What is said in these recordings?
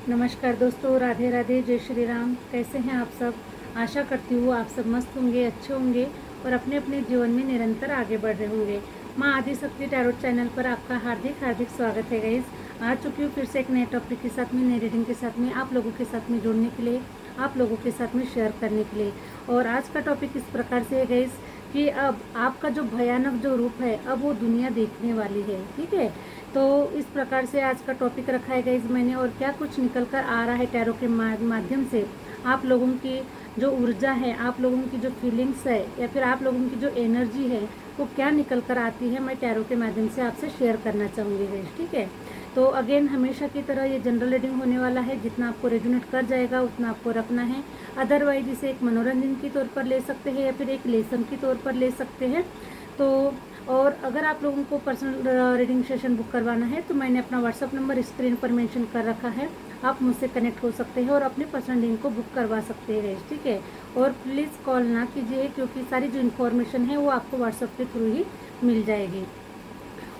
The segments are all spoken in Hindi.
नमस्कार दोस्तों, राधे राधे, जय श्री राम। कैसे हैं आप सब? आशा करती हूँ आप सब मस्त होंगे, अच्छे होंगे और अपने अपने जीवन में निरंतर आगे बढ़ रहे होंगे। माँ आदिशक्ति टैरोट चैनल पर आपका हार्दिक हार्दिक स्वागत है गाइस। आ चुकी हूँ फिर से एक नए टॉपिक के साथ में, नई रीडिंग के साथ में, आप लोगों के साथ में जुड़ने के लिए, आप लोगों के साथ में शेयर करने के लिए। और आज का टॉपिक इस प्रकार से है गाइस कि अब आपका जो भयानक जो रूप है अब वो दुनिया देखने वाली है। ठीक है, तो इस प्रकार से आज का टॉपिक रखा है गाइस मैंने। और क्या कुछ निकल कर आ रहा है टैरो के माध्यम से, आप लोगों की जो ऊर्जा है, आप लोगों की जो फीलिंग्स है या फिर आप लोगों की जो एनर्जी है वो क्या निकल कर आती है, मैं टैरो के माध्यम से आपसे शेयर करना चाहूँगी गाइस। ठीक है, तो अगेन हमेशा की तरह ये जनरल रीडिंग होने वाला है। जितना आपको रेजोनेट कर जाएगा उतना आपको रखना है। अदरवाइज इसे एक मनोरंजन के तौर पर ले सकते हैं या फिर एक लेसन के तौर पर ले सकते हैं। तो और अगर आप लोगों को पर्सनल रीडिंग सेशन बुक करवाना है तो मैंने अपना व्हाट्सअप नंबर स्क्रीन पर मेंशन कर रखा है। आप मुझसे कनेक्ट हो सकते हैं और अपने पर्सनल रीडिंग को बुक करवा सकते हैं। ठीक है, और प्लीज़ कॉल ना कीजिए क्योंकि सारी जो इन्फॉर्मेशन है वो आपको व्हाट्सअप के थ्रू ही मिल जाएगी।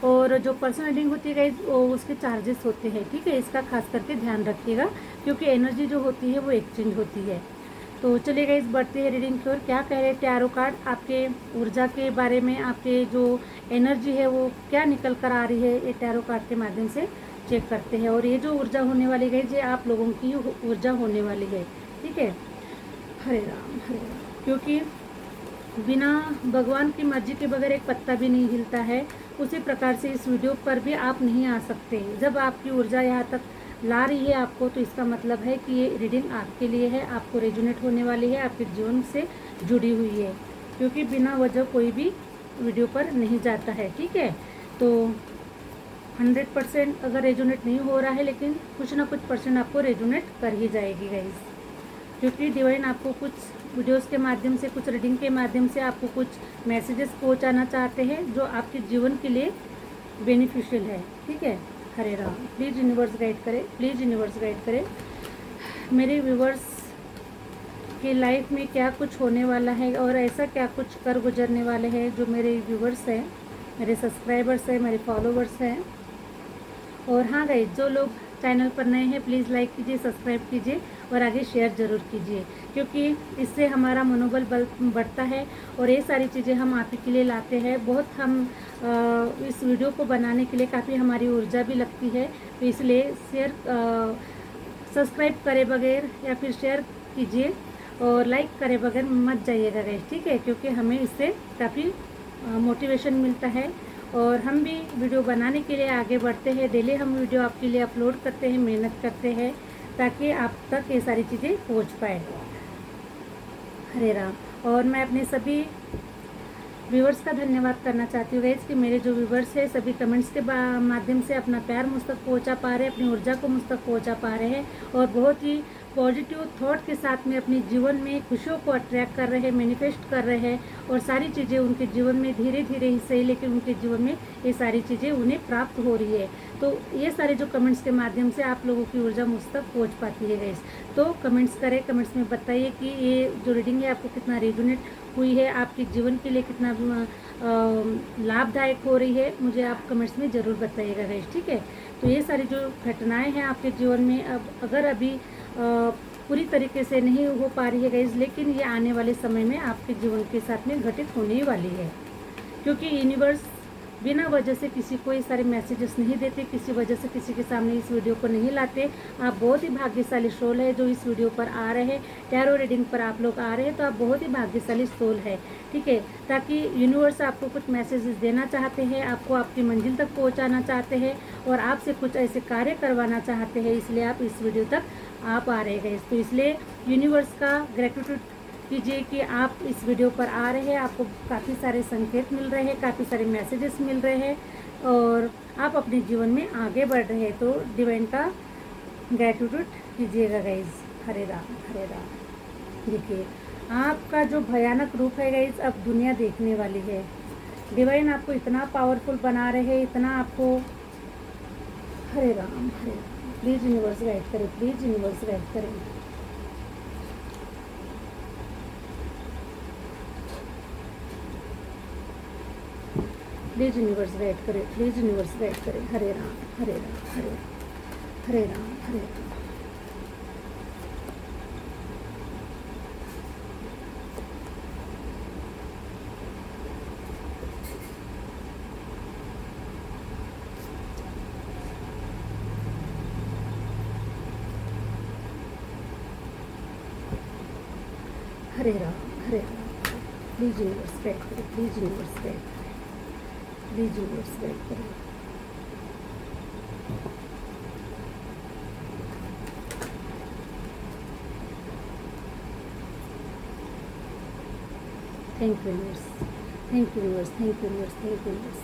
और जो पर्सनल रीडिंग होती है गाइस वो उसके चार्जेस होते हैं। ठीक है, इसका खास करके ध्यान रखिएगा क्योंकि एनर्जी जो होती है वो एक्सचेंज होती है। तो चलिए गाइस बढ़ते हैं रीडिंग की ओर। क्या कह रहे हैं टैरो कार्ड आपके ऊर्जा के बारे में, आपके जो एनर्जी है वो क्या निकल कर आ रही है, ये टैरो कार्ड के माध्यम से चेक करते हैं। और ये जो ऊर्जा होने वाली है ये आप लोगों की ऊर्जा होने वाली है। ठीक है, हरे राम हरे राम। क्योंकि बिना भगवान की मर्जी के बगैर एक पत्ता भी नहीं हिलता है, उसी प्रकार से इस वीडियो पर भी आप नहीं आ सकते। जब आपकी ऊर्जा यहाँ तक ला रही है आपको, तो इसका मतलब है कि ये रीडिंग आपके लिए है, आपको रेजोनेट होने वाली है, आपके जीवन से जुड़ी हुई है। क्योंकि बिना वजह कोई भी वीडियो पर नहीं जाता है। ठीक है, तो 100% अगर रेजोनेट नहीं हो रहा है लेकिन कुछ ना कुछ परसेंट आपको रेजोनेट कर ही जाएगी गाइस। क्योंकि डिवाइन आपको कुछ वीडियोस के माध्यम से, कुछ रीडिंग के माध्यम से आपको कुछ मैसेजेस पहुंचाना चाहते हैं जो आपके जीवन के लिए बेनिफिशियल है। ठीक है, हरे राम। प्लीज़ यूनिवर्स गाइड करें, प्लीज़ यूनिवर्स गाइड करें। मेरे व्यूवर्स की लाइफ में क्या कुछ होने वाला है और ऐसा क्या कुछ कर गुजरने वाले हैं जो मेरे व्यूवर्स हैं, मेरे सब्सक्राइबर्स हैं, मेरे फॉलोवर्स हैं। और हाँ गाइस, जो लोग चैनल पर नए हैं प्लीज़ लाइक कीजिए, सब्सक्राइब कीजिए और आगे शेयर ज़रूर कीजिए क्योंकि इससे हमारा मनोबल बढ़ता है। और ये सारी चीज़ें हम आप ही के लिए लाते हैं। बहुत हम इस वीडियो को बनाने के लिए काफ़ी हमारी ऊर्जा भी लगती है, तो इसलिए शेयर सब्सक्राइब करे बगैर या फिर शेयर कीजिए और लाइक करे बगैर मत जाइएगा गाइस। ठीक है, क्योंकि हमें इससे काफ़ी मोटिवेशन मिलता है और हम भी वीडियो बनाने के लिए आगे बढ़ते हैं। डेली हम वीडियो आपके लिए अपलोड करते हैं, मेहनत करते हैं ताकि आप तक ये सारी चीज़ें पहुंच पाए। हरे राम। और मैं अपने सभी व्यूवर्स का धन्यवाद करना चाहती हूँ गाइस कि मेरे जो व्यूवर्स हैं सभी कमेंट्स के माध्यम से अपना प्यार मुझ तक पहुँचा पा रहे हैं, अपनी ऊर्जा को मुझ तक पहुँचा पा रहे हैं और बहुत ही पॉजिटिव थॉट के साथ में अपने जीवन में खुशियों को अट्रैक्ट कर रहे हैं, मैनिफेस्ट कर रहे हैं और सारी चीज़ें उनके जीवन में धीरे धीरे ही सही लेकिन उनके जीवन में ये सारी चीज़ें उन्हें प्राप्त हो रही है। तो ये सारे जो कमेंट्स के माध्यम से आप लोगों की ऊर्जा मुझ तक पहुँच पाती है गाइस। तो कमेंट्स करें, कमेंट्स में बताइए कि ये जो रीडिंग है आपको कितना रेजोनेट हुई है, आपके जीवन के लिए कितना लाभदायक हो रही है, मुझे आप कमेंट्स में ज़रूर बताइएगा गाइस। ठीक है, तो ये सारी जो घटनाएं हैं आपके जीवन में अब अगर अभी पूरी तरीके से नहीं हो पा रही है गाइस, लेकिन ये आने वाले समय में आपके जीवन के साथ में घटित होने वाली है। क्योंकि यूनिवर्स बिना वजह से किसी को ये सारे मैसेजेस नहीं देते, किसी वजह से किसी के सामने इस वीडियो को नहीं लाते। आप बहुत ही भाग्यशाली सोल है जो इस वीडियो पर आ रहे हैं, टैरो रीडिंग पर आप लोग आ रहे हैं, तो आप बहुत ही भाग्यशाली सोल है। ठीक है, ताकि यूनिवर्स आपको कुछ मैसेजेस देना चाहते हैं, आपको आपकी मंजिल तक पहुंचाना चाहते हैं और आपसे कुछ ऐसे कार्य करवाना चाहते हैं, इसलिए आप इस वीडियो तक आप आ रहे हैं। तो इसलिए यूनिवर्स का ग्रेटिट्यूड कीजिए कि आप इस वीडियो पर आ रहे हैं, आपको काफ़ी सारे संकेत मिल रहे हैं, काफ़ी सारे मैसेजेस मिल रहे हैं और आप अपने जीवन में आगे बढ़ रहे हैं। तो डिवाइन का ग्रेटिट्यूड कीजिएगा गाइज। हरे राम हरे राम। देखिए, आपका जो भयानक रूप है गाइज अब दुनिया देखने वाली है। डिवाइन आपको इतना पावरफुल बना रहे हैं, इतना आपको। Hare Ram Hare Ram. Please universe guide करें, प्लीज़ यूनिवर्स गाइड करें। प्लीज़ यूनिवर्स गाइड करें, प्लीज़ यूनिवर्स गाइड करें। Hare Ram Hare Ram Hare Hare Ram Hare Ram. Hare Ram Hare Ram. Please universe guide करें, प्लीज यूनिवर्स गाइड करें, प्लीज यूनिवर्स गाइड करें। Thank you universe, thank you universe, thank you universe, thank you universe.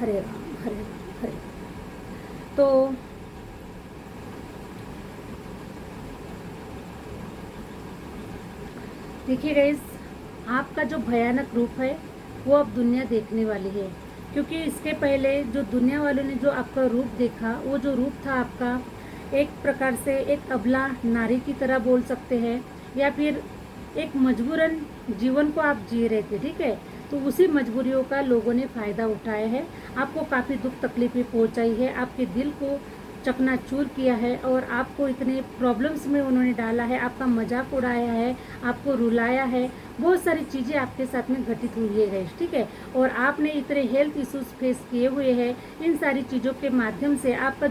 Hare Ram Hare Ram Hare Ram. तो देखिए गाइस, आपका जो भयानक रूप है वो अब दुनिया देखने वाली है, क्योंकि इसके पहले जो दुनिया वालों ने जो आपका रूप देखा, वो जो रूप था आपका एक प्रकार से एक अबला नारी की तरह बोल सकते हैं, या फिर एक मजबूरन जीवन को आप जी रहे थे, ठीक है। तो उसी मजबूरियों का लोगों ने फ़ायदा उठाया है, आपको काफ़ी दुख तकलीफें पहुंचाई है, आपके दिल को चकनाचूर किया है और आपको इतने प्रॉब्लम्स में उन्होंने डाला है, आपका मजाक उड़ाया है, आपको रुलाया है, बहुत सारी चीज़ें आपके साथ में घटित हुई है गाइस, ठीक है। और आपने इतने हेल्थ इश्यूज फेस किए हुए हैं, इन सारी चीज़ों के माध्यम से आपका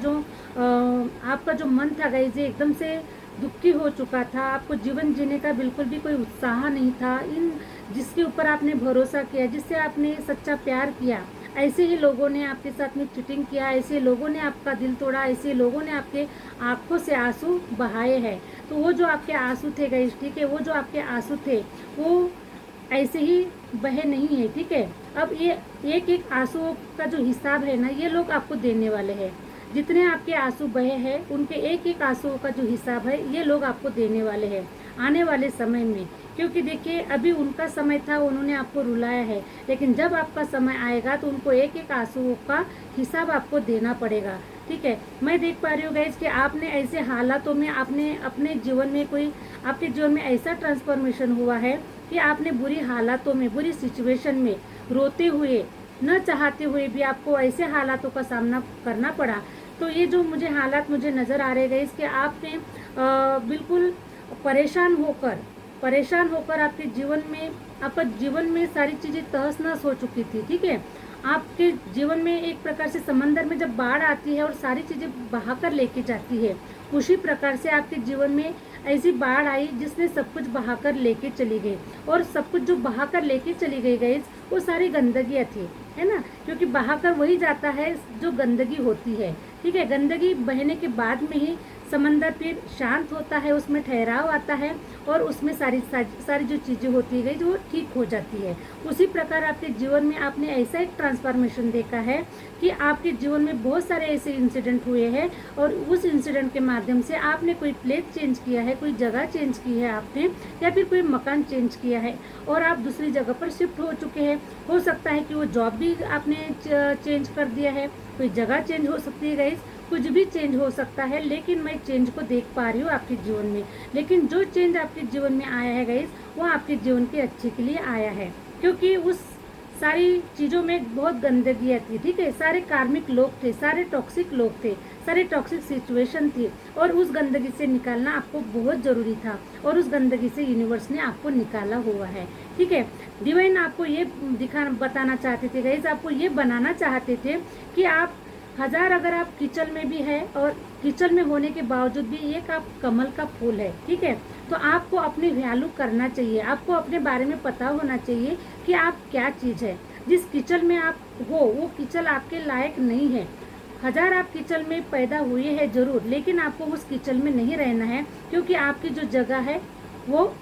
जो मन था गाइस, ये एकदम से दुखी हो चुका था, आपको जीवन जीने का बिल्कुल भी कोई उत्साह नहीं था। इन जिसके ऊपर आपने भरोसा किया, जिससे आपने सच्चा प्यार किया, ऐसे ही लोगों ने आपके साथ में चीटिंग किया, ऐसे लोगों ने आपका दिल तोड़ा, ऐसे लोगों ने आपके आंखों से आंसू बहाए हैं। तो वो जो आपके आंसू थे गाइस, ठीक है, वो जो आपके आंसू थे वो ऐसे ही बहे नहीं है, ठीक है। अब ये एक एक आंसुओं का जो हिसाब है ना, ये लोग आपको देने वाले हैं। जितने आपके आंसू बहे हैं, उनके एक एक आंसुओं का जो हिसाब है, ये लोग आपको देने वाले हैं आने वाले समय में। क्योंकि देखिए, अभी उनका समय था, उन्होंने आपको रुलाया है, लेकिन जब आपका समय आएगा तो उनको एक एक आंसुओं का हिसाब आपको देना पड़ेगा, ठीक है। मैं देख पा रही हूँ गाइस कि आपने ऐसे हालातों में आपने अपने जीवन में आपके जीवन में ऐसा ट्रांसफॉर्मेशन हुआ है कि आपने बुरी हालातों में, बुरी सिचुएशन में रोते हुए, न चाहते हुए भी आपको ऐसे हालातों का सामना करना पड़ा। तो ये जो हालात मुझे नज़र आ रहे हैं इसके आपने बिल्कुल परेशान होकर आपका जीवन में सारी चीज़ें तहस नहस हो चुकी थी, ठीक है। आपके जीवन में एक प्रकार से समंदर में जब बाढ़ आती है और सारी चीज़ें बहाकर लेके जाती है, उसी प्रकार से आपके जीवन में ऐसी बाढ़ आई जिसने सब कुछ बहाकर लेके चली गई। और सब कुछ जो बहाकर लेके चली गई गाइस, वो सारी गंदगियाँ थी, है ना। क्योंकि बहाकर वही जाता है जो गंदगी होती है, ठीक है। गंदगी बहने के बाद में ही समंदर फिर शांत होता है, उसमें ठहराव आता है और उसमें सारी जो चीज़ें होती है जो ठीक हो जाती है। उसी प्रकार आपके जीवन में आपने ऐसा एक ट्रांसफॉर्मेशन देखा है कि आपके जीवन में बहुत सारे ऐसे इंसिडेंट हुए हैं, और उस इंसिडेंट के माध्यम से आपने कोई प्लेस चेंज किया है, कोई जगह चेंज की है आपने, या फिर कोई मकान चेंज किया है और आप दूसरी जगह पर शिफ्ट हो चुके हैं। हो सकता है कि वो जॉब भी आपने चेंज कर दिया है, कोई जगह चेंज हो सकती है गाइस, कुछ भी चेंज हो सकता है। लेकिन मैं चेंज को देख पा रही हूँ आपके जीवन में। लेकिन जो चेंज आपके जीवन में आया है गाइस, वो आपके जीवन के अच्छे के लिए आया है, क्योंकि उस सारी चीज़ों में बहुत गंदगी थी, ठीक है। सारे कार्मिक लोग थे, सारे टॉक्सिक लोग थे, सारी टॉक्सिक सिचुएशन थी, और उस गंदगी से निकालना आपको बहुत ज़रूरी था, और उस गंदगी से यूनिवर्स ने आपको निकाला हुआ है, ठीक है। डिवाइन आपको ये बताना चाहते थे गाइस, आपको ये बनाना चाहते थे कि आप अगर आप किचन में भी है, और किचन में होने के बावजूद भी एक आप कमल का फूल है, ठीक है। तो आपको अपनी वैल्यू करना चाहिए, आपको अपने बारे में पता होना चाहिए कि आप क्या चीज़ है। जिस किचन में आप हो वो किचन आपके लायक नहीं है। आप किचन में पैदा हुए हैं जरूर, लेकिन आपको उस किचन में नहीं रहना है, क्योंकि आपकी जो जगह है वो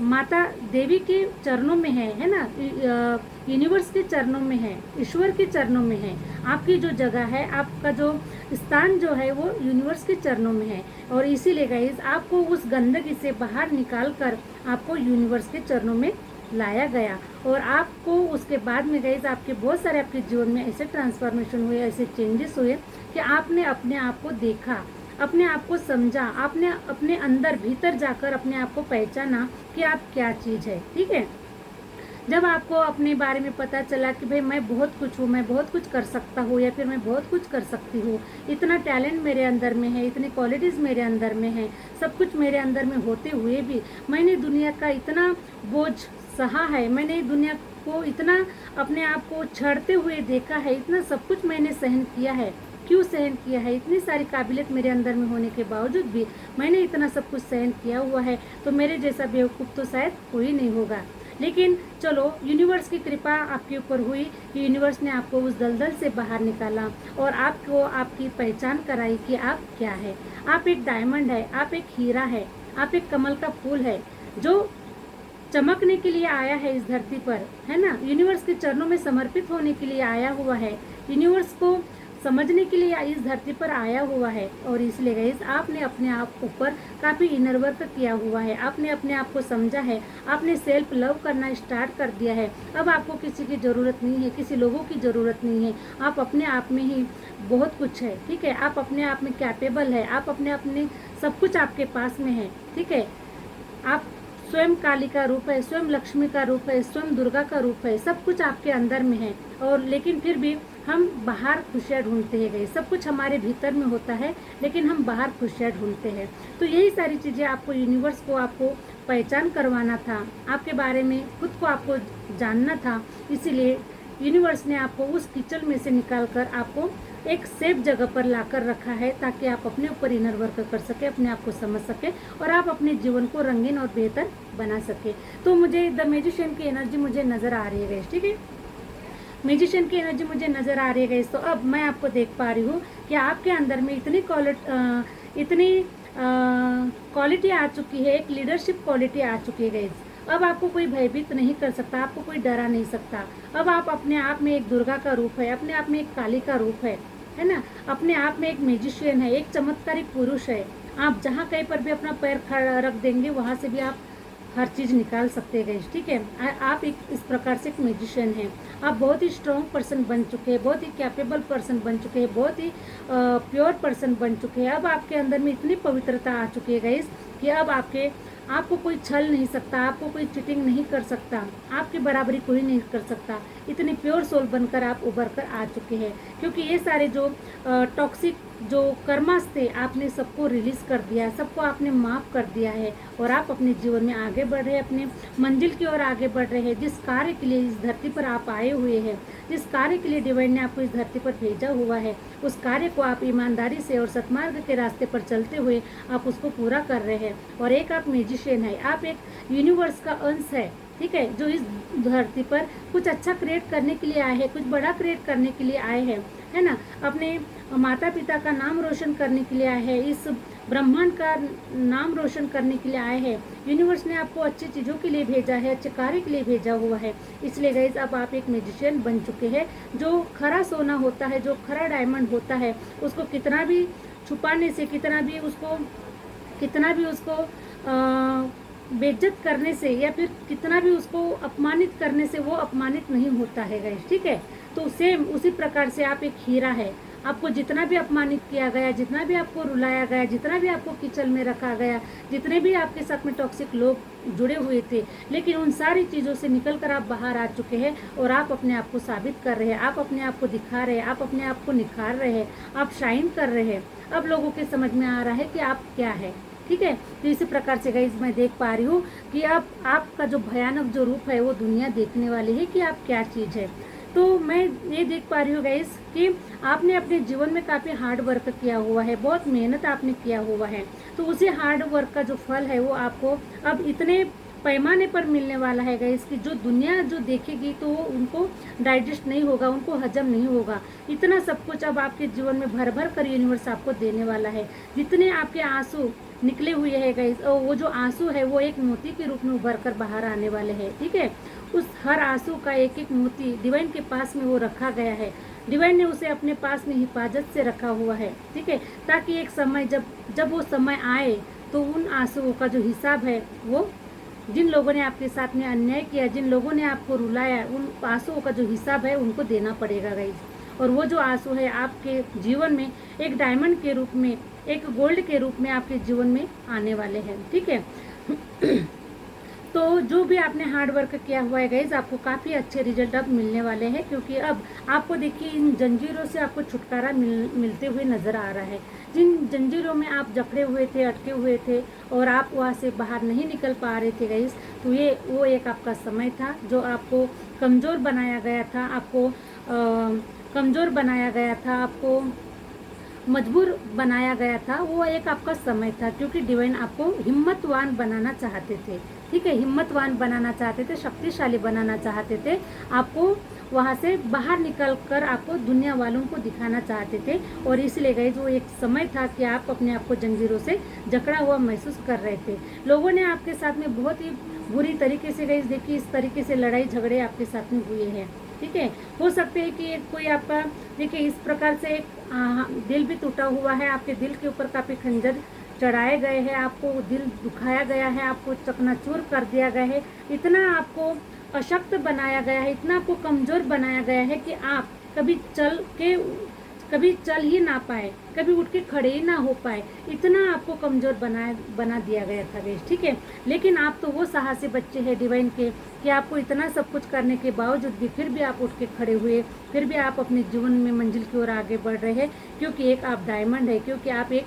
माता देवी के चरणों में है ना, यूनिवर्स के चरणों में है, ईश्वर के चरणों में है। आपकी जो जगह है, आपका जो स्थान जो है वो यूनिवर्स के चरणों में है। और इसीलिए गाइस, आपको उस गंदगी से बाहर निकाल कर आपको यूनिवर्स के चरणों में लाया गया, और आपको उसके बाद में गाइस आपके बहुत सारे आपके जीवन में ऐसे ट्रांसफॉर्मेशन हुए, ऐसे चेंजेस हुए कि आपने अपने आप को देखा, अपने आप को समझा, आपने अपने अंदर भीतर जाकर अपने आप को पहचाना कि आप क्या चीज़ है, ठीक है। जब आपको अपने बारे में पता चला कि भाई मैं बहुत कुछ हूँ, मैं बहुत कुछ कर सकता हूँ, या फिर मैं बहुत कुछ कर सकती हूँ, इतना टैलेंट मेरे अंदर में है, इतनी क्वालिटीज़ मेरे अंदर में है, सब कुछ मेरे अंदर में होते हुए भी मैंने दुनिया का इतना बोझ सहा है, मैंने दुनिया को इतना अपने आप को छड़ते हुए देखा है, इतना सब कुछ मैंने सहन किया है, क्यों सहन किया है? इतनी सारी काबिलियत मेरे अंदर में होने के बावजूद भी मैंने इतना सब कुछ सहन किया हुआ है, तो मेरे जैसा बेवकूफ़ तो शायद कोई नहीं होगा। लेकिन चलो, यूनिवर्स की कृपा आपके ऊपर हुई कि यूनिवर्स ने आपको उस दलदल से बाहर निकाला और आपको आपकी पहचान कराई कि आप क्या है। आप एक डायमंड है, आप एक हीरा है, आप एक कमल का फूल है जो चमकने के लिए आया है इस धरती पर, है ना। यूनिवर्स के चरणों में समर्पित होने के लिए आया हुआ है, यूनिवर्स को समझने के लिए इस धरती पर आया हुआ है। और इसलिए गाइस, आपने अपने आप ऊपर काफ़ी इनर वर्क किया हुआ है, आपने अपने आप को समझा है, आपने सेल्फ लव करना स्टार्ट कर दिया है। अब आपको किसी की ज़रूरत नहीं है, किसी लोगों की ज़रूरत नहीं है। आप अपने आप में ही बहुत कुछ है, ठीक है। आप अपने आप में कैपेबल है, आप अपने अपने सब कुछ आपके पास में है, ठीक है। आप स्वयं काली का रूप है, स्वयं लक्ष्मी का रूप है, स्वयं दुर्गा का रूप है, सब कुछ आपके अंदर में है। और लेकिन फिर भी हम बाहर खुशियाँ ढूंढते हैं गए। सब कुछ हमारे भीतर में होता है, लेकिन हम बाहर खुशियाँ ढूंढते हैं। तो यही सारी चीज़ें आपको यूनिवर्स को आपको पहचान करवाना था, आपके बारे में खुद को आपको जानना था। इसीलिए यूनिवर्स ने आपको उस कीचड़ में से निकाल कर आपको एक सेफ जगह पर लाकर रखा है, ताकि आप अपने ऊपर इनर वर्क कर सके, अपने आप को समझ सके और आप अपने जीवन को रंगीन और बेहतर बना सके। तो मुझे द मैजिशियन की एनर्जी मुझे नज़र आ रही है गाइस, ठीक है। मैजिशियन की एनर्जी मुझे नज़र आ रही है गाइस। तो अब मैं आपको देख पा रही हूँ कि आपके अंदर में इतनी क्वालिटी आ चुकी है, एक लीडरशिप क्वालिटी आ चुकी है गाइस। अब आपको कोई भयभीत नहीं कर सकता, आपको कोई डरा नहीं सकता। अब आप अपने आप में एक दुर्गा का रूप है, अपने आप में एक काली का रूप है ना। अपने आप में एक मैजिशियन है, एक चमत्कारिक पुरुष है। आप जहाँ कहीं पर भी अपना पैर खड़ा रख देंगे, वहाँ से भी आप हर चीज़ निकाल सकते हैं गाइस, ठीक है। आप एक इस प्रकार से एक मैजिशियन हैं। आप बहुत ही स्ट्रॉन्ग पर्सन बन चुके हैं, बहुत ही कैपेबल पर्सन बन चुके हैं, बहुत ही प्योर पर्सन बन चुके हैं। अब आपके अंदर में इतनी पवित्रता आ चुकी है गाइस कि अब आपको कोई छल नहीं सकता, आपको कोई चीटिंग नहीं कर सकता, आपकी बराबरी कोई नहीं कर सकता। इतनी प्योर सोल बनकर आप उभर कर आ चुके हैं, क्योंकि ये सारे जो टॉक्सिक जो कर्मास थे, आपने सबको रिलीज कर दिया, सबको आपने माफ़ कर दिया है और आप अपने जीवन में आगे बढ़ रहे हैं, अपने मंजिल की ओर आगे बढ़ रहे हैं। जिस कार्य के लिए इस धरती पर आप आए हुए हैं, जिस कार्य के लिए डिवाइन ने आपको इस धरती पर भेजा हुआ है, उस कार्य को आप ईमानदारी से और सतमार्ग के रास्ते पर चलते हुए आप उसको पूरा कर रहे हैं। और एक आप मैजिशियन है, आप एक यूनिवर्स का अंश है, ठीक है, जो इस धरती पर कुछ अच्छा क्रिएट करने के लिए आए हैं, कुछ बड़ा क्रिएट करने के लिए आए हैं, है ना। अपने माता पिता का नाम रोशन करने के लिए आए हैं, इस ब्रह्मांड का नाम रोशन करने के लिए आए हैं। यूनिवर्स ने आपको अच्छी चीज़ों के लिए भेजा है, अच्छे कार्य के लिए भेजा हुआ है। इसलिए गाइस, अब आप एक मैजिशियन बन चुके हैं। जो खरा सोना होता है, जो खरा डायमंड होता है, उसको कितना भी छुपाने से, कितना भी उसको बेइज्जत करने से, या फिर कितना भी उसको अपमानित करने से वो अपमानित नहीं होता है गाइस, ठीक है। तो सेम उसी प्रकार से आप एक हीरा है। आपको जितना भी अपमानित किया गया, जितना भी आपको रुलाया गया, जितना भी आपको कीचड़ में रखा गया, जितने भी आपके साथ में टॉक्सिक लोग जुड़े हुए थे, लेकिन उन सारी चीज़ों से निकल कर आप बाहर आ चुके हैं और आप अपने आप को साबित कर रहे हैं, आप अपने आप को दिखा रहे हैं, आप अपने आप को निखार रहे हैं, आप शाइन कर रहे हैं। अब लोगों के समझ में आ रहा है कि आप क्या है, ठीक है। तो इसी प्रकार से गाइस, मैं देख पा रही हूँ कि अब आपका जो भयानक जो रूप है वो दुनिया देखने वाली है कि आप क्या चीज़ है। तो मैं ये देख पा रही हूँ गाइस कि आपने अपने जीवन में काफ़ी हार्ड वर्क किया हुआ है, बहुत मेहनत आपने किया हुआ है। तो उसी हार्ड वर्क का जो फल है वो आपको अब इतने पैमाने पर मिलने वाला है गाइस कि जो दुनिया जो देखेगी तो वो उनको डाइजेस्ट नहीं होगा, उनको हजम नहीं होगा। इतना सब कुछ अब आपके जीवन में भर भर कर यूनिवर्स आपको देने वाला है। जितने आपके आंसू निकले हुए हैं गाइस, और वो जो आंसू है वो एक मोती के रूप में उभर कर बाहर आने वाले हैं, ठीक है। उस हर आंसू का एक एक मोती डिवाइन के पास में वो रखा गया है। डिवाइन ने उसे अपने पास में हिफाजत से रखा हुआ है, ठीक है, ताकि एक समय जब वो समय आए तो उन आंसुओं का जो हिसाब है, वो जिन लोगों ने आपके साथ में अन्याय किया, जिन लोगों ने आपको रुलाया, उन आंसुओं का जो हिसाब है उनको देना पड़ेगा गाइस। और वो जो आंसू है आपके जीवन में एक डायमंड के रूप में, एक गोल्ड के रूप में आपके जीवन में आने वाले हैं, ठीक है। तो जो भी आपने हार्ड वर्क किया हुआ है गाइज, आपको काफ़ी अच्छे रिजल्ट अब मिलने वाले हैं, क्योंकि अब आपको देखिए इन जंजीरों से आपको छुटकारा मिलते हुए नज़र आ रहा है। जिन जंजीरों में आप जकड़े हुए थे, अटके हुए थे और आप वहाँ से बाहर नहीं निकल पा रहे थे गाइज, तो ये वो एक आपका समय था जो आपको कमज़ोर बनाया गया था, आपको कमज़ोर बनाया गया था, आपको मजबूर बनाया गया था, वो एक आपका समय था, क्योंकि डिवाइन आपको हिम्मतवान बनाना चाहते थे। ठीक है, हिम्मतवान बनाना चाहते थे, शक्तिशाली बनाना चाहते थे, आपको वहाँ से बाहर निकल कर आपको दुनिया वालों को दिखाना चाहते थे। और इसलिए गए जो एक समय था कि आप अपने आप को जंजीरों से जकड़ा हुआ महसूस कर रहे थे। लोगों ने आपके साथ में बहुत ही बुरी तरीके से गई देखिए, इस तरीके से लड़ाई झगड़े आपके साथ में हुए हैं। ठीक है, हो सकते हैं कि एक कोई आपका देखिए इस प्रकार से एक दिल भी टूटा हुआ है, आपके दिल के ऊपर काफ़ी खंजर चढ़ाए गए हैं, आपको दिल दुखाया गया है, आपको चकनाचूर कर दिया गया है, इतना आपको अशक्त बनाया गया है, इतना आपको कमज़ोर बनाया गया है कि आप कभी चल ही ना पाए, कभी उठ के खड़े ही ना हो पाए, इतना आपको कमज़ोर बना दिया गया था गाइस। ठीक है, लेकिन आप तो वो साहसी बच्चे हैं डिवाइन के कि आपको इतना सब कुछ करने के बावजूद भी फिर भी आप उठ के खड़े हुए, फिर भी आप अपने जीवन में मंजिल की ओर आगे बढ़ रहे हैं, क्योंकि एक आप डायमंड है, क्योंकि आप एक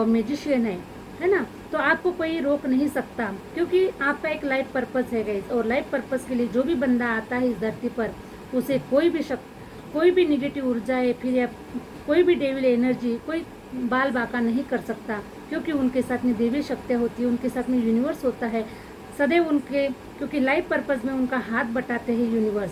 मैजिशियन है ना। तो आपको कोई रोक नहीं सकता, क्योंकि आपका एक लाइफ पर्पस है गाइस। और लाइफ पर्पस के लिए जो भी बंदा आता है इस धरती पर, उसे कोई भी निगेटिव ऊर्जा है, फिर या कोई भी डेविल एनर्जी कोई बाल बाका नहीं कर सकता, क्योंकि उनके साथ में देवी शक्तियाँ होती है, उनके साथ में यूनिवर्स होता है सदैव उनके, क्योंकि लाइफ पर्पस में उनका हाथ बटाते हैं यूनिवर्स।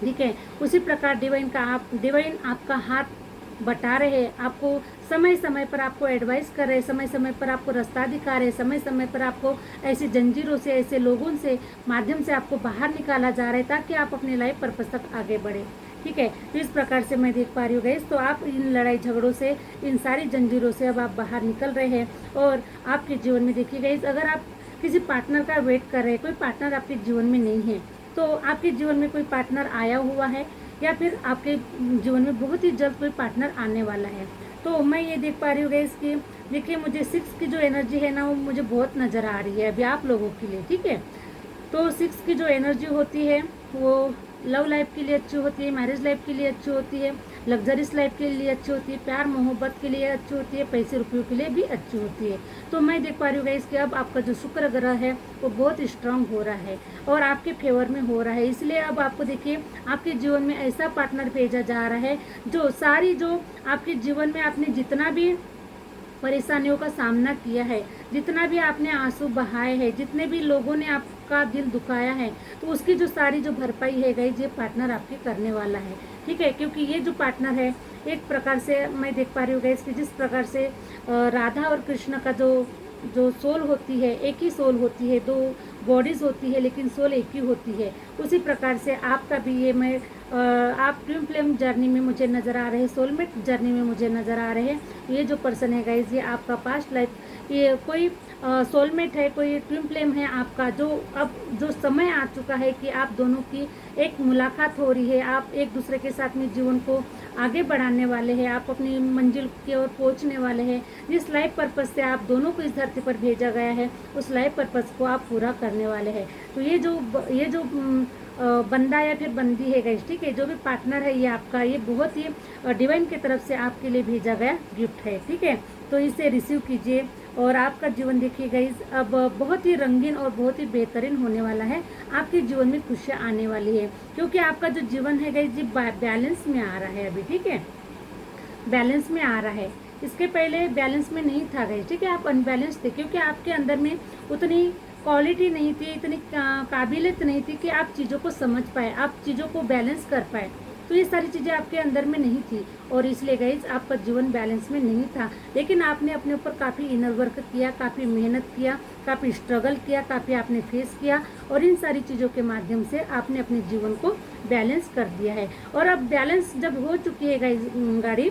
ठीक है, उसी प्रकार डिवाइन आपका हाथ बता रहे हैं, आपको समय समय पर आपको एडवाइस कर रहे हैं, समय समय पर आपको रास्ता दिखा रहे हैं, समय समय पर आपको ऐसी जंजीरों से, ऐसे लोगों से माध्यम से आपको बाहर निकाला जा रहा है, ताकि आप अपने लाइफ पर्पस तक आगे बढ़े। ठीक है, तो इस प्रकार से मैं देख पा रही हूँ गाइस, तो आप इन लड़ाई झगड़ों से, इन सारी जंजीरों से अब आप बाहर निकल रहे हैं। और आपके जीवन में देखिए गाइस, अगर आप किसी पार्टनर का वेट कर रहे हैं, कोई पार्टनर आपके जीवन में नहीं है, तो आपके जीवन में कोई पार्टनर आया हुआ है, या फिर आपके जीवन में बहुत ही जल्द कोई पार्टनर आने वाला है। तो मैं ये देख पा रही हूँ गाइस कि देखिए, मुझे 6 की जो एनर्जी है ना, वो मुझे बहुत नज़र आ रही है अभी आप लोगों के लिए। ठीक है, तो 6 की जो एनर्जी होती है वो लव लाइफ के लिए अच्छी होती है, मैरिज लाइफ के लिए अच्छी होती है, लग्जरियस लाइफ के लिए अच्छी होती है, प्यार मोहब्बत के लिए अच्छी होती है, पैसे रुपयों के लिए भी अच्छी होती है। तो मैं देख पा रही हूँ गाइस कि अब आपका जो शुक्र ग्रह है वो बहुत स्ट्रांग हो रहा है और आपके फेवर में हो रहा है। इसलिए अब आपको देखिए, आपके जीवन में ऐसा पार्टनर भेजा जा रहा है जो आपके जीवन में आपने जितना भी परेशानियों का सामना किया है, जितना भी आपने आंसू बहाए हैं, जितने भी लोगों ने आपका दिल दुखाया है, तो उसकी जो सारी जो भरपाई है गाइस, ये पार्टनर आपके करने वाला है। ठीक है, क्योंकि ये जो पार्टनर है, एक प्रकार से मैं देख पा रही हूँ गाइस कि जिस प्रकार से राधा और कृष्ण का जो सोल होती है, एक ही सोल होती है, दो बॉडीज होती है लेकिन सोल एक ही होती है, उसी प्रकार से आपका भी ये आप ट्विन फ्लेम जर्नी में मुझे नज़र आ रहे हैं, सोलमेट जर्नी में मुझे नज़र आ रहे हैं। ये जो पर्सन है गाइज, ये आपका पास्ट लाइफ, ये कोई सोलमेट है, कोई ट्विन फ्लेम है आपका, जो समय आ चुका है कि आप दोनों की एक मुलाकात हो रही है, आप एक दूसरे के साथ में जीवन को आगे बढ़ाने वाले हैं, आप अपनी मंजिल की ओर पहुंचने वाले हैं। जिस लाइफ पर्पस से आप दोनों को इस धरती पर भेजा गया है, उस लाइफ पर्पस को आप पूरा करने वाले हैं। तो ये जो बंदा या फिर बंदी है गाइस, ठीक है, जो भी पार्टनर है ये आपका, ये बहुत ही डिवाइन की तरफ से आपके लिए भेजा गया गिफ्ट है। ठीक है, तो इसे रिसीव कीजिए और आपका जीवन देखिए गाइस, अब बहुत ही रंगीन और बहुत ही बेहतरीन होने वाला है। आपके जीवन में खुशियाँ आने वाली है, क्योंकि आपका जो जीवन है गाइस, जी बैलेंस में आ रहा है अभी। ठीक है, बैलेंस में आ रहा है, इसके पहले बैलेंस में नहीं था गाइस। ठीक है, आप अनबैलेंस थे, क्योंकि आपके अंदर में उतनी क्वालिटी नहीं थी, इतनी काबिलियत नहीं थी कि आप चीज़ों को समझ पाए, आप चीज़ों को बैलेंस कर पाए। तो ये सारी चीज़ें आपके अंदर में नहीं थी और इसलिए गाइस आपका जीवन बैलेंस में नहीं था। लेकिन आपने अपने ऊपर काफ़ी इनर वर्क किया, काफ़ी मेहनत किया, काफ़ी स्ट्रगल किया, काफ़ी आपने फेस किया और इन सारी चीज़ों के माध्यम से आपने अपने जीवन को बैलेंस कर दिया है। और अब बैलेंस जब हो चुकी है गाइस, गाड़ी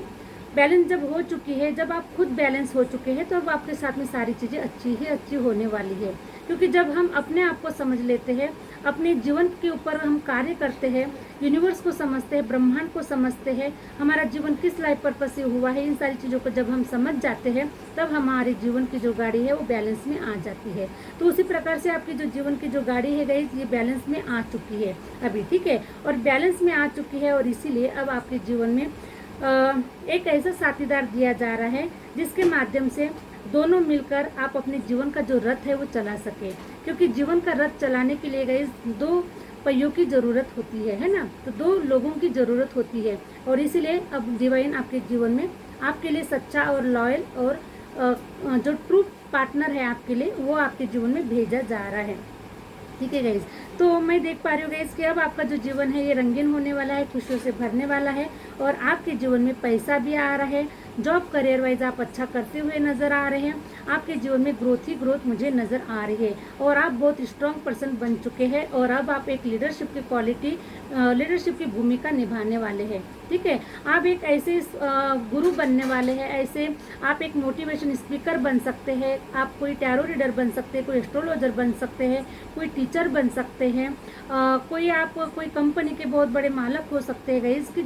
बैलेंस जब हो चुकी है, जब आप खुद बैलेंस हो चुके हैं, तो अब आपके साथ में सारी चीज़ें अच्छी ही अच्छी होने वाली है। क्योंकि जब हम अपने आप को समझ लेते हैं, अपने जीवन के ऊपर हम कार्य करते हैं, यूनिवर्स को समझते हैं, ब्रह्मांड को समझते हैं, हमारा जीवन किस लाइफ पर्पस से हुआ है, इन सारी चीज़ों को जब हम समझ जाते हैं, तब हमारे जीवन की जो गाड़ी है वो बैलेंस में आ जाती है। तो उसी प्रकार से आपकी जो जीवन की जो गाड़ी है गाइस, ये बैलेंस में आ चुकी है अभी। ठीक है, और बैलेंस में आ चुकी है और इसीलिए अब आपके जीवन में एक ऐसा साथीदार दिया जा रहा है जिसके माध्यम से दोनों मिलकर आप अपने जीवन का जो रथ है वो चला सके। क्योंकि जीवन का रथ चलाने के लिए गाइस दो पहियों की ज़रूरत होती है ना, तो दो लोगों की ज़रूरत होती है और इसीलिए अब डिवाइन आपके जीवन में आपके लिए सच्चा और लॉयल और जो ट्रू पार्टनर है आपके लिए, वो आपके जीवन में भेजा जा रहा है। ठीक है गाइज, तो मैं देख पा रही हूँ गाइज कि अब आपका जो जीवन है ये रंगीन होने वाला है, खुशियों से भरने वाला है, और आपके जीवन में पैसा भी आ रहा है। जॉब करियर वाइज आप अच्छा करते हुए नजर आ रहे हैं। आपके जीवन में ग्रोथ ही ग्रोथ मुझे नजर आ रही है, और आप बहुत स्ट्रांग पर्सन बन चुके हैं, और अब आप एक लीडरशिप की क्वालिटी, लीडरशिप की भूमिका निभाने वाले हैं। ठीक है, आप एक ऐसे गुरु बनने वाले हैं, ऐसे आप एक मोटिवेशन स्पीकर बन सकते हैं, आप कोई टैरो रीडर बन सकते हैं, कोई एस्ट्रोलॉजर बन सकते हैं, कोई टीचर बन सकते हैं, कोई आप कोई कंपनी के बहुत बड़े मालिक हो सकते हैं गाइस, कि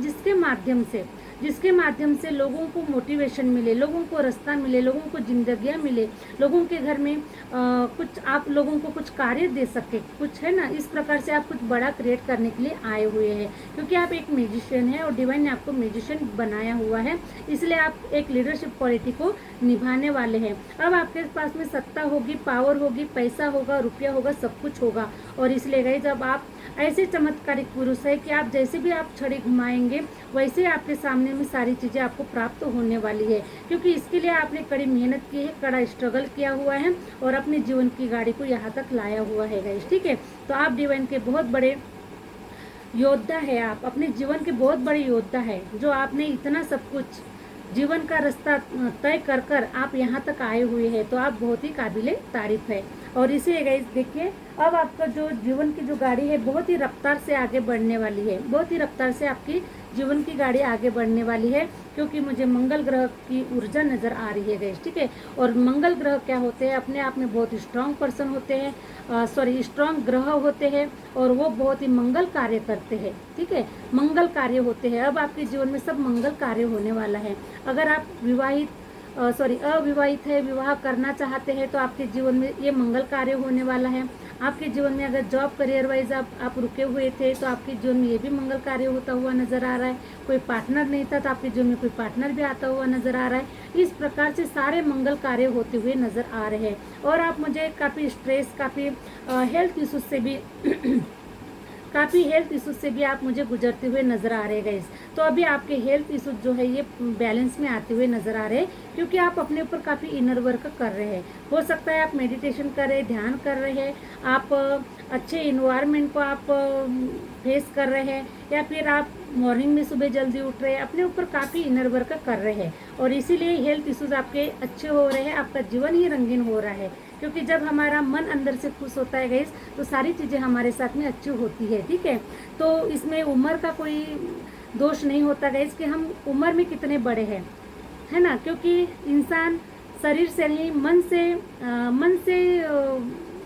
जिसके माध्यम से लोगों को मोटिवेशन मिले, लोगों को रास्ता मिले, लोगों को जिंदगियां मिले, लोगों के घर में कुछ आप लोगों को कुछ कार्य दे सके, कुछ है ना, इस प्रकार से आप कुछ बड़ा क्रिएट करने के लिए आए हुए हैं, क्योंकि आप एक म्यूजिशियन है और डिवाइन ने आपको म्यूजिशियन बनाया हुआ है, इसलिए आप एक लीडरशिप क्वालिटी को निभाने वाले हैं। अब आपके पास में सत्ता होगी, पावर होगी, पैसा होगा, रुपया होगा, सब कुछ होगा, और इसलिए गाइस जब आप ऐसे चमत्कारिक पुरुष है कि आप जैसे भी आप छड़ी घुमाएंगे वैसे आपके सामने में सारी चीज़ें आपको प्राप्त होने वाली है, क्योंकि इसके लिए आपने कड़ी मेहनत की है, कड़ा स्ट्रगल किया हुआ है, और अपने जीवन की गाड़ी को यहाँ तक लाया हुआ है गाइस। ठीक है, तो आप डिवाइन के बहुत बड़े योद्धा है, आप अपने जीवन के बहुत बड़े योद्धा है, जो आपने इतना सब कुछ जीवन का रास्ता तय कर कर आप यहाँ तक आए हुए हैं, तो आप बहुत ही काबिले तारीफ है। और इसे गाइस देखिए, अब आपका जो जीवन की जो गाड़ी है बहुत ही रफ्तार से आगे बढ़ने वाली है, बहुत ही रफ्तार से आपकी जीवन की गाड़ी आगे बढ़ने वाली है, क्योंकि मुझे मंगल ग्रह की ऊर्जा नजर आ रही है गाइस। ठीक है, और मंगल ग्रह क्या होते हैं, अपने आप में बहुत स्ट्रांग पर्सन होते हैं, स्ट्रांग ग्रह होते हैं, और वो बहुत ही मंगल कार्य करते हैं। ठीक है, मंगल कार्य होते हैं। अब आपके जीवन में सब मंगल कार्य होने वाला है। अगर आप अविवाहित है, विवाह करना चाहते हैं, तो आपके जीवन में ये मंगल कार्य होने वाला है। आपके जीवन में अगर जॉब करियर वाइज आप रुके हुए थे, तो आपके जीवन में ये भी मंगल कार्य होता हुआ नजर आ रहा है। कोई पार्टनर नहीं था, तो आपके जीवन में कोई पार्टनर भी आता हुआ नजर आ रहा है। इस प्रकार से सारे मंगल कार्य होते हुए नजर आ रहे हैं। और आप मुझे काफ़ी स्ट्रेस, काफ़ी हेल्थ इशूज से भी काफ़ी हेल्थ इशूज से भी आप मुझे गुजरते हुए नजर आ रहे गाइस। तो अभी आपके हेल्थ इशूज जो है ये बैलेंस में आते हुए नजर आ रहे हैं, क्योंकि आप अपने ऊपर काफ़ी इनर वर्क कर रहे हैं। हो सकता है आप मेडिटेशन कर रहे हैं, ध्यान कर रहे हैं, आप अच्छे इन्वायरमेंट को आप फेस कर रहे हैं, या फिर आप मॉर्निंग में सुबह जल्दी उठ रहे हैं, अपने ऊपर काफ़ी इनर वर्क कर रहे हैं, और इसीलिए हेल्थ इशूज आपके अच्छे हो रहे हैं, आपका जीवन ही रंगीन हो रहा है। क्योंकि जब हमारा मन अंदर से खुश होता है गाइस, तो सारी चीज़ें हमारे साथ में अच्छी होती है। ठीक है, तो इसमें उम्र का कोई दोष नहीं होता गाइस कि हम उम्र में कितने बड़े हैं, है ना, क्योंकि इंसान शरीर से नहीं मन से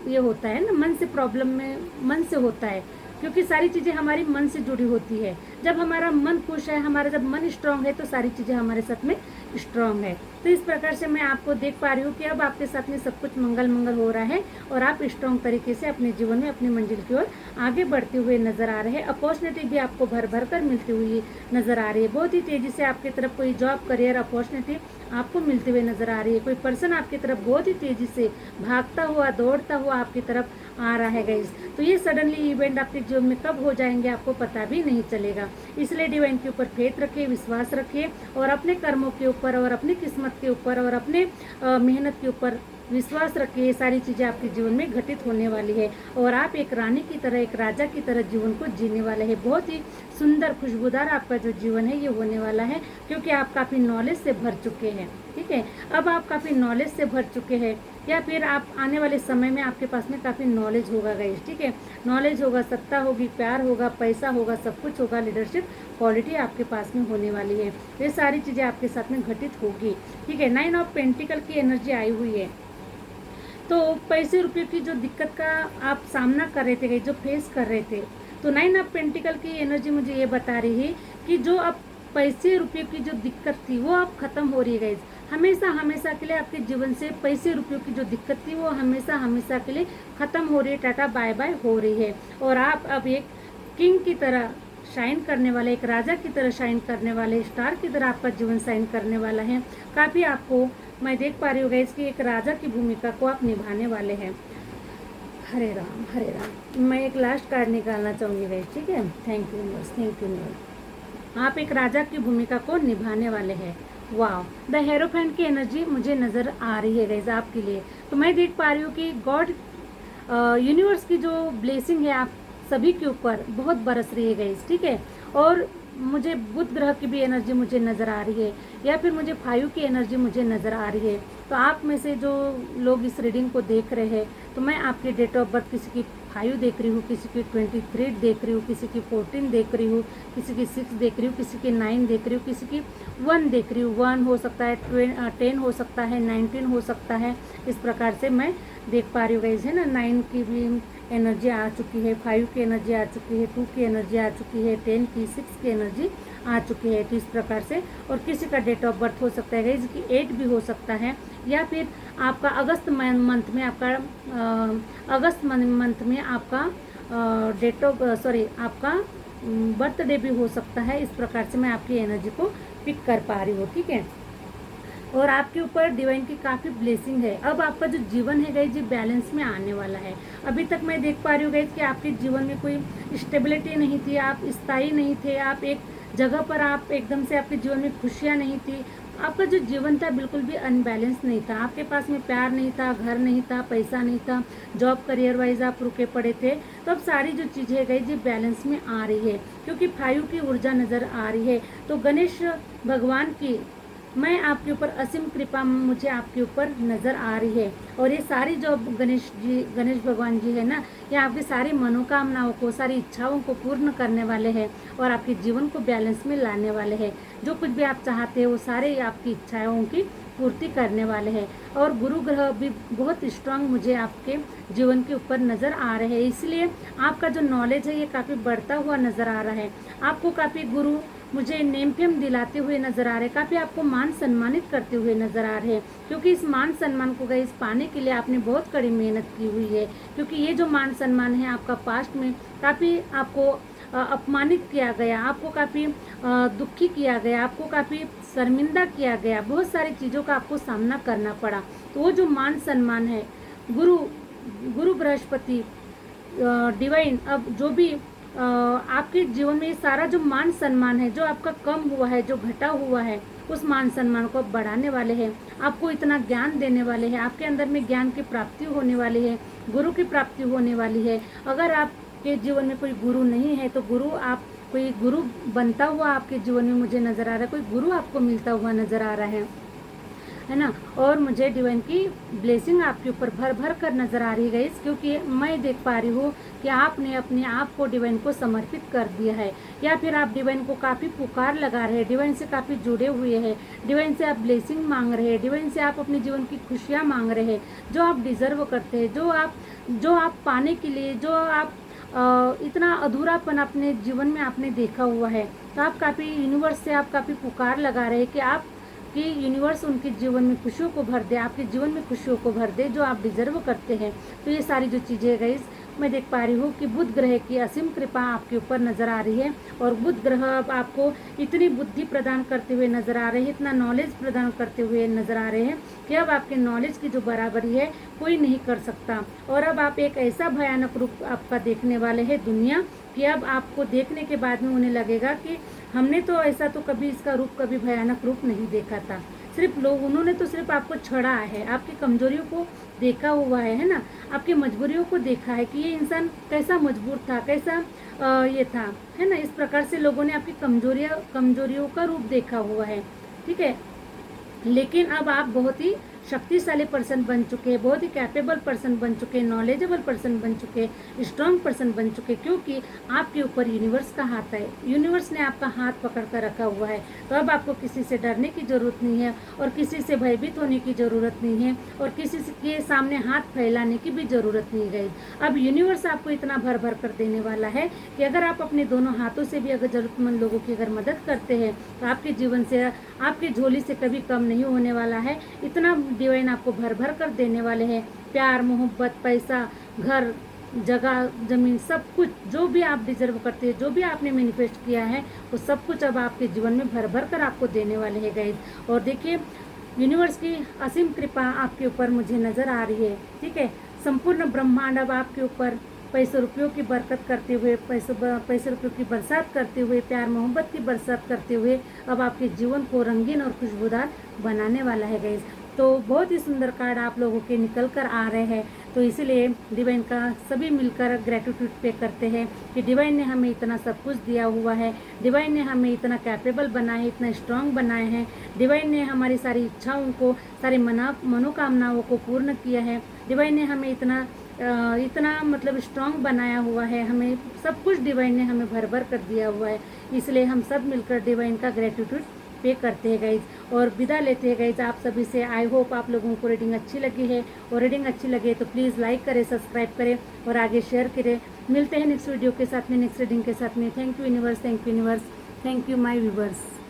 ये होता है ना, मन से प्रॉब्लम में मन से होता है, क्योंकि सारी चीज़ें हमारी मन से जुड़ी होती है। जब हमारा मन खुश है, हमारा जब मन स्ट्रांग है, तो सारी चीज़ें हमारे साथ में स्ट्रांग है। तो इस प्रकार से मैं आपको देख पा रही हूँ कि अब आपके साथ में सब कुछ मंगल मंगल हो रहा है, और आप स्ट्रांग तरीके से अपने जीवन में अपनी मंजिल की ओर आगे बढ़ते हुए नजर आ रहे हैं। अपॉर्चुनिटी भी आपको भर भर कर मिलती हुई नजर आ रही है। बहुत ही तेजी से आपकी तरफ कोई जॉब करियर अपॉर्चुनिटी आपको मिलते हुए नजर आ रही है। कोई पर्सन आपकी तरफ बहुत ही तेजी से भागता हुआ, दौड़ता हुआ आपकी तरफ आ रहा है गाइस। तो ये सडनली इवेंट आपके जीवन में कब हो जाएंगे आपको पता भी नहीं चलेगा। इसलिए डिवाइन के ऊपर फेथ रखिए, विश्वास रखिए, और अपने कर्मों के ऊपर और अपनी किस्मत के ऊपर और अपने मेहनत के ऊपर विश्वास रखिए। ये सारी चीज़ें आपके जीवन में घटित होने वाली है, और आप एक रानी की तरह, एक राजा की तरह जीवन को जीने वाले हैं। बहुत ही सुंदर, खुशबूदार आपका जो जीवन है ये होने वाला है, क्योंकि आप काफ़ी नॉलेज से भर चुके हैं। ठीक है, अब आप काफ़ी नॉलेज से भर चुके हैं, या फिर आप आने वाले समय में आपके पास में काफ़ी नॉलेज होगा गाइस। ठीक है, नॉलेज होगा, सत्ता होगी, प्यार होगा, पैसा होगा, सब कुछ होगा। लीडरशिप क्वालिटी आपके पास में होने वाली है। ये सारी चीज़ें आपके साथ में घटित होगी। ठीक है, 9 ऑफ पेंटिकल की एनर्जी आई हुई है। तो पैसे रुपये की जो दिक्कत का आप सामना कर रहे थे, जो फेस कर रहे थे, तो 9 ऑफ पेंटिकल की एनर्जी मुझे ये बता रही है कि जो अब पैसे रुपये की जो दिक्कत थी वो अब खत्म हो रही है गाइस। हमेशा हमेशा के लिए आपके जीवन से पैसे रुपयों की जो दिक्कत थी वो हमेशा हमेशा के लिए खत्म हो रही है, टाटा बाय बाय हो रही है। और आप अब एक किंग की तरह शाइन करने वाले, एक राजा की तरह शाइन करने वाले, स्टार की तरह आपका जीवन शाइन करने वाला है। काफ़ी आपको मैं देख पा रही हूँ गाइस कि एक राजा की भूमिका को आप निभाने वाले हैं। हरे राम हरे राम। मैं एक लास्ट कार्ड निकालना चाहूँगी गाइस। ठीक है, thank you universe, thank you universe. आप एक राजा की भूमिका को निभाने वाले हैं, वाह, द हेरोफेंट की एनर्जी मुझे नज़र आ रही है गाइस आपके लिए। तो मैं देख पा रही हूँ कि गॉड यूनिवर्स की जो ब्लेसिंग है आप सभी के ऊपर बहुत बरस रही है गाइस, ठीक है। और मुझे बुध ग्रह की भी एनर्जी मुझे नज़र आ रही है, या फिर मुझे फाइव की एनर्जी मुझे नज़र आ रही है। तो आप में से जो लोग इस रीडिंग को देख रहे हैं, तो मैं आपके डेट ऑफ बर्थ किसी की 5 देख रही हूँ, किसी की 23 देख रही हूँ, किसी की 14 देख रही हूँ, किसी की 6 देख रही हूँ, किसी की 9 देख रही हूँ, किसी की 1 देख रही हूँ। 1 हो सकता है, 10 हो सकता है, 19 हो सकता है। इस प्रकार से मैं देख पा रही हूँ गाइस, है ना। 9 की भी एनर्जी आ चुकी है, 5 की एनर्जी आ चुकी है, 2 की एनर्जी आ चुकी है, 10 की, 6 की एनर्जी आ चुकी है। तो इस प्रकार से, और किसी का डेट ऑफ बर्थ हो सकता है गाइस कि 8 भी हो सकता है, या फिर आपका अगस्त मंथ में आपका डेट ऑफ सॉरी आपका बर्थडे भी हो सकता है। इस प्रकार से मैं आपकी एनर्जी को पिक कर पा रही हूँ, ठीक है। और आपके ऊपर डिवाइन की काफ़ी ब्लेसिंग है। अब आपका जो जीवन है गाइस ये बैलेंस में आने वाला है। अभी तक मैं देख पा रही हूँ गाइस कि आपके जीवन में कोई स्टेबिलिटी नहीं थी, आप स्थायी नहीं थे, आप एक जगह पर, आप एकदम से, आपके जीवन में खुशियाँ नहीं थी। आपका जो जीवन था बिल्कुल भी अनबैलेंस नहीं था। आपके पास में प्यार नहीं था, घर नहीं था, पैसा नहीं था, जॉब करियर वाइज आप रुके पड़े थे। तो अब सारी जो चीज़ें है गाइस ये बैलेंस में आ रही है, क्योंकि 5 की ऊर्जा नज़र आ रही है। तो गणेश भगवान की, मैं आपके ऊपर असीम कृपा मुझे आपके ऊपर नज़र आ रही है। और ये सारी जो गणेश भगवान जी है ना, ये आपकी सारी मनोकामनाओं को, सारी इच्छाओं को पूर्ण करने वाले हैं, और आपके जीवन को बैलेंस में लाने वाले हैं। जो कुछ भी आप चाहते हो वो सारे आपकी इच्छाओं की पूर्ति करने वाले हैं। और गुरु ग्रह भी बहुत स्ट्रांग मुझे आपके जीवन के ऊपर नज़र आ रहे हैं, इसलिए आपका जो नॉलेज है ये काफ़ी बढ़ता हुआ नज़र आ रहा है। आपको काफ़ी गुरु मुझे नेम फेम दिलाते हुए नजर आ रहे हैं, काफ़ी आपको मान सम्मानित करते हुए नजर आ रहे हैं। क्योंकि इस मान सम्मान को गाइस पाने के लिए आपने बहुत कड़ी मेहनत की हुई है। क्योंकि ये जो मान सम्मान है आपका पास्ट में काफ़ी आपको अपमानित किया गया, आपको काफ़ी दुखी किया गया, आपको काफ़ी शर्मिंदा किया गया, बहुत सारी चीज़ों का आपको सामना करना पड़ा। तो वो जो मान सम्मान है, गुरु गुरु बृहस्पति डिवाइन, अब जो भी आपके जीवन में ये सारा जो मान सम्मान है, जो आपका कम हुआ है, जो घटा हुआ है, उस मान सम्मान को बढ़ाने वाले हैं। आपको इतना ज्ञान देने वाले हैं, आपके अंदर में ज्ञान की प्राप्ति होने वाली है, गुरु की प्राप्ति होने वाली है। अगर आपके जीवन में कोई गुरु नहीं है, तो कोई गुरु बनता हुआ आपके जीवन में मुझे नज़र आ रहा है, कोई गुरु आपको मिलता हुआ नज़र आ रहा है ना। और मुझे डिवाइन की ब्लेसिंग आपके ऊपर भर भर कर नज़र आ रही है गाइस, क्योंकि मैं देख पा रही हूँ कि आपने अपने आप को डिवाइन को समर्पित कर दिया है, या फिर आप डिवाइन को काफ़ी पुकार लगा रहे हैं, डिवाइन से काफ़ी जुड़े हुए हैं, डिवाइन से आप ब्लेसिंग मांग रहे हैं, डिवाइन से आप अपने जीवन की खुशियाँ मांग रहे हैं, जो आप डिज़र्व करते हैं, जो आप पाने के लिए, जो आप इतना अधूरापन अपने जीवन में आपने देखा हुआ है। तो आप काफ़ी यूनिवर्स से आप काफ़ी पुकार लगा रहे हैं कि यूनिवर्स उनके जीवन में खुशियों को भर दे, आपके जीवन में खुशियों को भर दे, जो आप डिजर्व करते हैं। तो ये सारी जो चीज़ें गाइस मैं देख पा रही हूँ कि बुध ग्रह की असीम कृपा आपके ऊपर नज़र आ रही है। और बुध ग्रह अब आपको इतनी बुद्धि प्रदान करते हुए नज़र आ रहे हैं, इतना नॉलेज प्रदान करते हुए नज़र आ रहे हैं कि अब आपके नॉलेज की जो बराबरी है कोई नहीं कर सकता। और अब आप एक ऐसा भयानक रूप आपका देखने वाले हैं दुनिया, कि अब आपको देखने के बाद में उन्हें लगेगा कि हमने तो ऐसा तो कभी इसका रूप, कभी भयानक रूप नहीं देखा था। सिर्फ लोग, उन्होंने तो सिर्फ आपको छड़ा है, आपकी कमजोरियों को देखा हुआ है ना, आपकी मजबूरियों को देखा है कि ये इंसान कैसा मजबूर था, कैसा ये था, है ना। इस प्रकार से लोगों ने आपकी कमजोरियों का रूप देखा हुआ है, ठीक है। लेकिन अब आप बहुत ही शक्तिशाली पर्सन बन चुके हैं, बहुत ही कैपेबल पर्सन बन चुके हैं, नॉलेजेबल पर्सन बन चुके हैं, स्ट्रॉन्ग पर्सन बन चुके हैं, क्योंकि आपके ऊपर यूनिवर्स का हाथ है, यूनिवर्स ने आपका हाथ पकड़ कर रखा हुआ है। तो अब आपको किसी से डरने की ज़रूरत नहीं है, और किसी से भयभीत होने की ज़रूरत नहीं है, और किसी के सामने हाथ फैलाने की भी ज़रूरत नहीं रही। अब यूनिवर्स आपको इतना भर भर कर देने वाला है कि अगर आप अपने दोनों हाथों से भी अगर ज़रूरतमंद लोगों की अगर मदद करते हैं, तो आपके जीवन से, आपकी झोली से कभी कम नहीं होने वाला है। इतना डिवाइन आपको भर भर कर देने वाले हैं, प्यार, मोहब्बत, पैसा, घर, जगह, जमीन, सब कुछ जो भी आप डिजर्व करते हैं, जो भी आपने मैनिफेस्ट किया है, वो सब कुछ अब आपके जीवन में भर भर कर आपको देने वाले हैं गाइस। और देखिए यूनिवर्स की असीम कृपा आपके ऊपर मुझे नज़र आ रही है, ठीक है। संपूर्ण ब्रह्मांड अब आपके ऊपर पैसों रुपयों की बरकत करते हुए, पैसे रुपयों की बरसात करते हुए, प्यार मोहब्बत की बरसात करते हुए अब आपके जीवन को रंगीन और खुशबूदार बनाने वाला है गाइस। तो बहुत ही सुंदर कार्ड आप लोगों के निकल कर आ रहे हैं, तो इसीलिए डिवाइन का सभी मिलकर ग्रेटिट्यूड पे करते हैं कि डिवाइन ने हमें इतना सब कुछ दिया हुआ है, डिवाइन ने हमें इतना कैपेबल बनाए, इतना स्ट्रांग बनाए हैं, डिवाइन ने हमारी सारी इच्छाओं को, सारी मनोकामनाओं को पूर्ण किया है, डिवाइन ने हमें इतना मतलब स्ट्रांग बनाया हुआ है, हमें सब कुछ डिवाइन ने हमें भर भर कर दिया हुआ है। इसलिए हम सब मिलकर डिवाइन का ग्रेटिट्यूड पे करते हैं गाइज और विदा लेते हैं गाइज आप सभी से। आई होप आप लोगों को रीडिंग अच्छी लगी है, और रीडिंग अच्छी लगे तो प्लीज़ लाइक करें, सब्सक्राइब करें और आगे शेयर करें। मिलते हैं नेक्स्ट वीडियो के साथ में, नेक्स्ट रीडिंग के साथ में। Thank you universe, thank you universe, thank you my viewers.